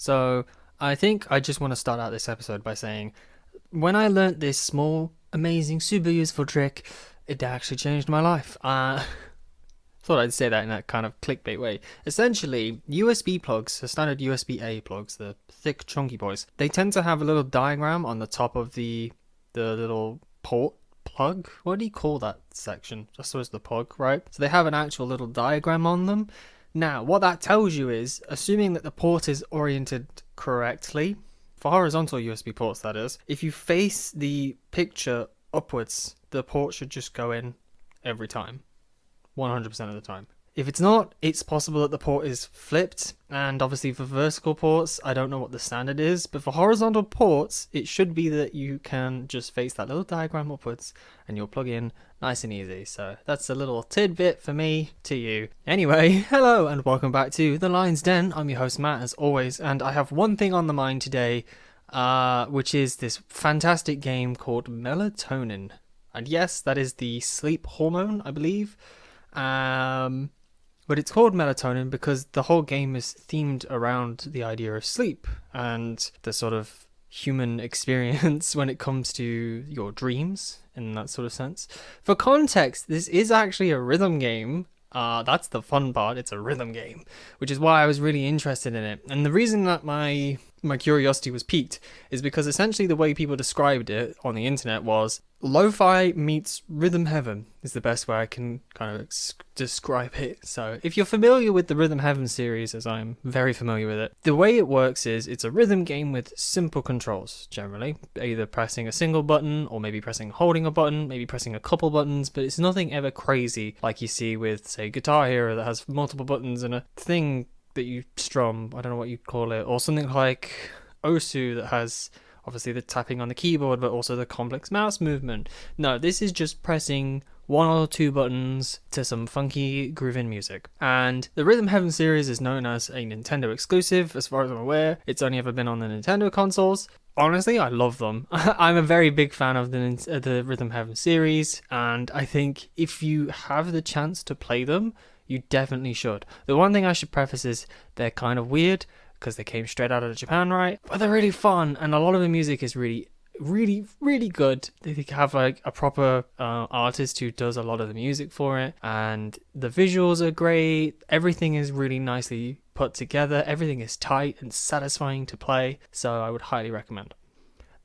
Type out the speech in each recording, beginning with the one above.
So I think I just want to start out this episode by saying when I learnt this small, amazing, super useful trick, it actually changed my life. Thought I'd say that in that kind of clickbait way. Essentially, USB plugs, the standard USB-A plugs, the thick, chunky boys, they tend to have a little diagram on the top of the little port plug. What do you call that section? Just so it's the plug, right? So they have an actual little diagram on them. Now, what that tells you is, assuming that the port is oriented correctly, for horizontal USB ports that is, if you face the picture upwards, the port should just go in every time. 100% of the time. If it's not, it's possible that the port is flipped, and obviously for vertical ports, I don't know what the standard is, but for horizontal ports, it should be that you can just face that little diagram upwards, and you'll plug in nice and easy. So that's a little tidbit for me to you. Anyway, hello and welcome back to The Lion's Den. I'm your host Matt, as always, and I have one thing on the mind today, which is this fantastic game called Melatonin. And yes, that is the sleep hormone, I believe. But it's called Melatonin because the whole game is themed around the idea of sleep and the sort of human experience when it comes to your dreams in that sort of sense. For context, this is actually a rhythm game. That's the fun part. It's a rhythm game, which is why I was really interested in it. And the reason that my curiosity was piqued is because essentially the way people described it on the internet was lo-fi meets rhythm heaven is the best way I can kind of describe it. So if you're familiar with the Rhythm Heaven series, as I'm very familiar with it, the way it works is it's a rhythm game with simple controls, generally. Either pressing a single button or maybe holding a button, maybe pressing a couple buttons, but it's nothing ever crazy like you see with, say, Guitar Hero that has multiple buttons and a thing that you strum, I don't know what you'd call it, or something like Osu that has obviously the tapping on the keyboard but also the complex mouse movement. No, this is just pressing one or two buttons to some funky grooving music. And the Rhythm Heaven series is known as a Nintendo exclusive, as far as I'm aware. It's only ever been on the Nintendo consoles. Honestly, I love them. I'm a very big fan of the Rhythm Heaven series, and I think if you have the chance to play them, you definitely should. The one thing I should preface is they're kind of weird because they came straight out of Japan, right? But they're really fun, and a lot of the music is really, really, really good. They have like a proper artist who does a lot of the music for it, and the visuals are great. Everything is really nicely put together. Everything is tight and satisfying to play, so I would highly recommend.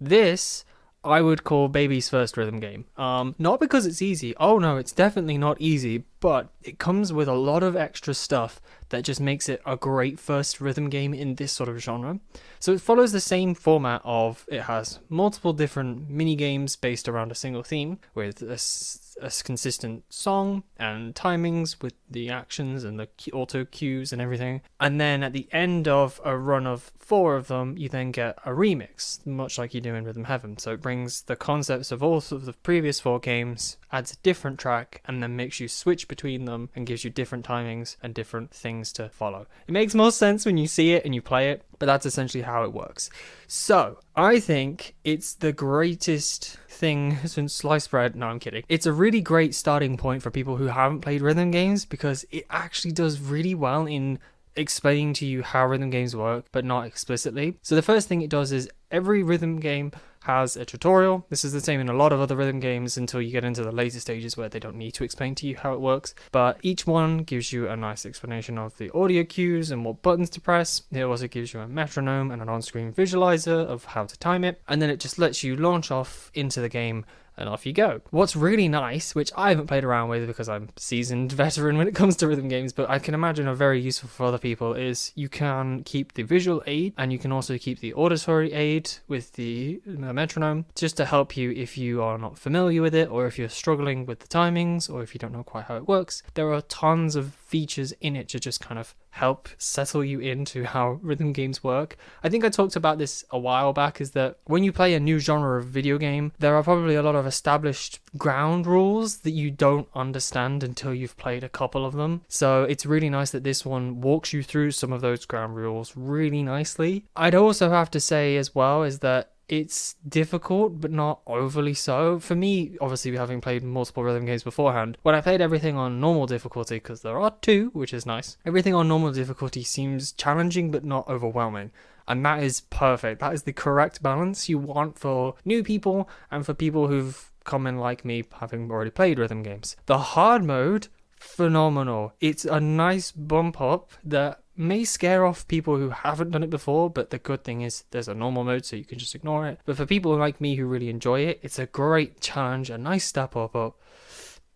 This I would call baby's first rhythm game. Not because it's easy. Oh no, it's definitely not easy, but it comes with a lot of extra stuff that just makes it a great first rhythm game in this sort of genre. So it follows the same format of it has multiple different mini games based around a single theme with a consistent song and timings with the actions and the auto cues and everything. And then at the end of a run of 4 of them, you then get a remix, much like you do in Rhythm Heaven. So it brings the concepts of all of the previous 4 games, adds a different track, and then makes you switch between them and gives you different timings and different things to follow. It makes more sense when you see it and you play it, but that's essentially how it works. So I think it's the greatest thing since sliced bread. No, I'm kidding. It's a really great starting point for people who haven't played rhythm games because it actually does really well in explaining to you how rhythm games work, but not explicitly. So the first thing it does is every rhythm game has a tutorial. This is the same in a lot of other rhythm games until you get into the later stages where they don't need to explain to you how it works. But each one gives you a nice explanation of the audio cues and what buttons to press. It also gives you a metronome and an on-screen visualizer of how to time it. And then it just lets you launch off into the game and off you go. What's really nice, which I haven't played around with because I'm a seasoned veteran when it comes to rhythm games, but I can imagine are very useful for other people, is you can keep the visual aid and you can also keep the auditory aid with the metronome just to help you if you are not familiar with it or if you're struggling with the timings or if you don't know quite how it works. There are tons of features in it to just kind of help settle you into how rhythm games work. I think I talked about this a while back, is that when you play a new genre of video game, there are probably a lot of established ground rules that you don't understand until you've played a couple of them. So it's really nice that this one walks you through some of those ground rules really nicely. I'd also have to say as well is that It's difficult, but not overly so. For me, obviously, having played multiple rhythm games beforehand, when I played everything on normal difficulty, because there are two, which is nice, everything on normal difficulty seems challenging, but not overwhelming. And that is perfect. That is the correct balance you want for new people and for people who've come in like me, having already played rhythm games. The hard mode, phenomenal. It's a nice bump up that may scare off people who haven't done it before, but the good thing is there's a normal mode, so you can just ignore it. But for people like me who really enjoy it, it's a great challenge, a nice step up.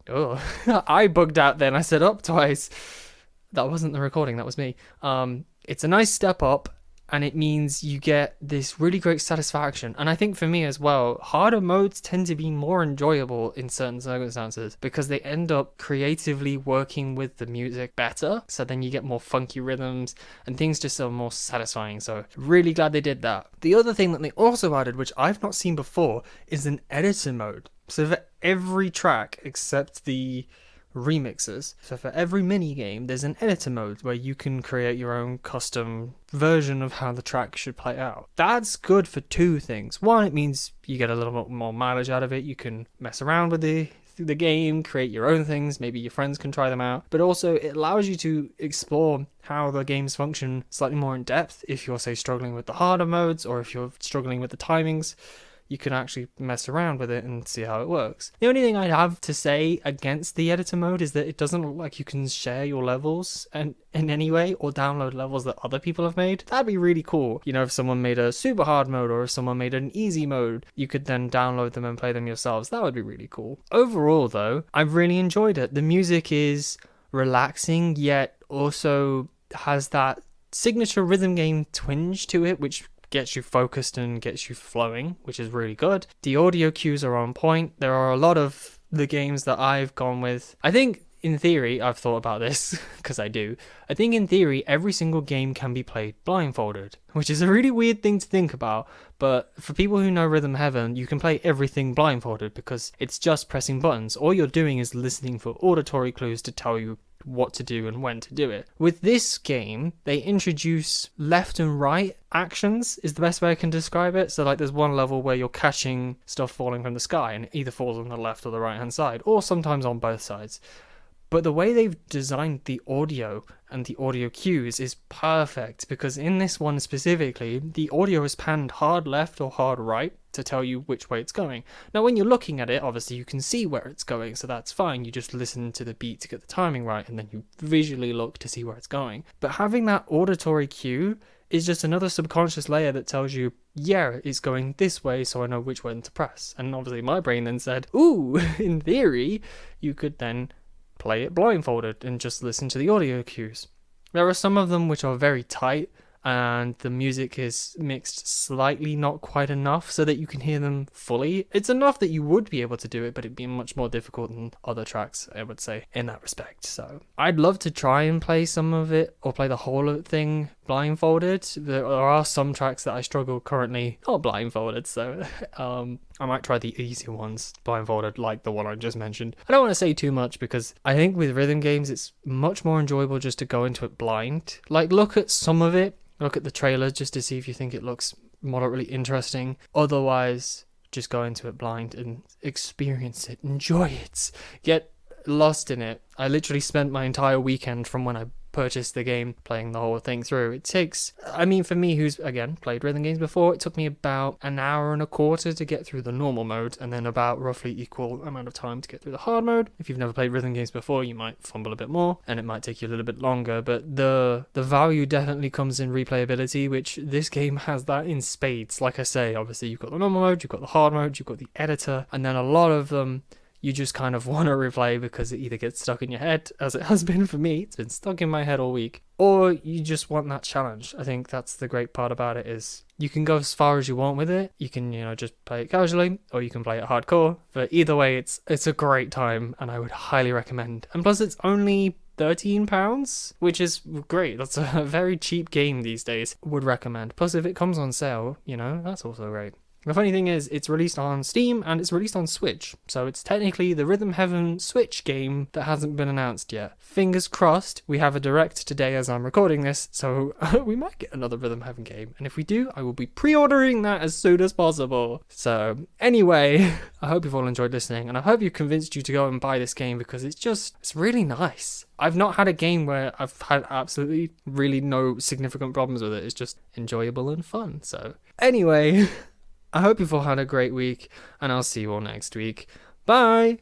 Oh, I bugged out then. I said up twice. That wasn't the recording, that was me. It's a nice step up, and it means you get this really great satisfaction. And I think for me as well, harder modes tend to be more enjoyable in certain circumstances because they end up creatively working with the music better. So then you get more funky rhythms and things just are more satisfying. So really glad they did that. The other thing that they also added, which I've not seen before, is an editor mode. So for every track except the remixes. So for every mini game, there's an editor mode where you can create your own custom version of how the track should play out. That's good for two things. One, it means you get a little bit more mileage out of it. You can mess around with the game, create your own things. Maybe your friends can try them out. But also, it allows you to explore how the games function slightly more in depth. If you're, say, struggling with the harder modes, or if you're struggling with the timings, you can actually mess around with it and see how it works. The only thing I'd have to say against the editor mode is that it doesn't look like you can share your levels in any way or download levels that other people have made. That'd be really cool. You know, if someone made a super hard mode or if someone made an easy mode, you could then download them and play them yourselves. That would be really cool. Overall, though, I've really enjoyed it. The music is relaxing, yet also has that signature rhythm game twinge to it, which gets you focused and gets you flowing, which is really good. The audio cues are on point. There are a lot of the games that I've gone with. I think in theory, I've thought about this because I do. I think in theory, every single game can be played blindfolded, which is a really weird thing to think about. But for people who know Rhythm Heaven, you can play everything blindfolded because it's just pressing buttons. All you're doing is listening for auditory clues to tell you what to do and when to do it. With this game, they introduce left and right actions is the best way I can describe it. So like there's one level where you're catching stuff falling from the sky and it either falls on the left or the right hand side, or sometimes on both sides. But the way they've designed the audio and the audio cues is perfect because in this one specifically, the audio is panned hard left or hard right to tell you which way it's going. Now, when you're looking at it, obviously you can see where it's going, so that's fine. You just listen to the beat to get the timing right, and then you visually look to see where it's going. But having that auditory cue is just another subconscious layer that tells you, yeah, it's going this way, so I know which one to press. And obviously my brain then said, ooh, in theory, you could then play it blindfolded and just listen to the audio cues. There are some of them which are very tight and the music is mixed slightly not quite enough so that you can hear them fully. It's enough that you would be able to do it, but it'd be much more difficult than other tracks, I would say, in that respect. So I'd love to try and play some of it or play the whole thing blindfolded. There are some tracks that I struggle currently not blindfolded, so I might try the easier ones blindfolded, like the one I just mentioned. I don't want to say too much because I think with rhythm games it's much more enjoyable just to go into it blind. Like look at some of it, look at the trailer just to see if you think it looks moderately interesting. Otherwise, just go into it blind and experience it, enjoy it, get lost in it. I literally spent my entire weekend from when I purchased the game playing the whole thing through. It takes, I mean, for me who's again played rhythm games before, it took me about an hour and a quarter to get through the normal mode and then about roughly equal amount of time to get through the hard mode. If you've never played rhythm games before, you might fumble a bit more and it might take you a little bit longer, but the value definitely comes in replayability, which this game has that in spades. Like I say, obviously you've got the normal mode, you've got the hard mode, you've got the editor, and then a lot of them you just kind of want to replay because it either gets stuck in your head, as it has been for me, it's been stuck in my head all week, or you just want that challenge. I think that's the great part about it is you can go as far as you want with it. You can, just play it casually, or you can play it hardcore, but either way, it's a great time, and I would highly recommend. And plus, it's only £13, which is great. That's a very cheap game these days. Would recommend. Plus, if it comes on sale, that's also great. The funny thing is, it's released on Steam and it's released on Switch, so it's technically the Rhythm Heaven Switch game that hasn't been announced yet. Fingers crossed, we have a direct today as I'm recording this, so we might get another Rhythm Heaven game, and if we do, I will be pre-ordering that as soon as possible. So anyway, I hope you've all enjoyed listening, and I hope you convinced you to go and buy this game, because it's really nice. I've not had a game where I've had absolutely really no significant problems with it. It's just enjoyable and fun. So anyway, I hope you've all had a great week, and I'll see you all next week. Bye!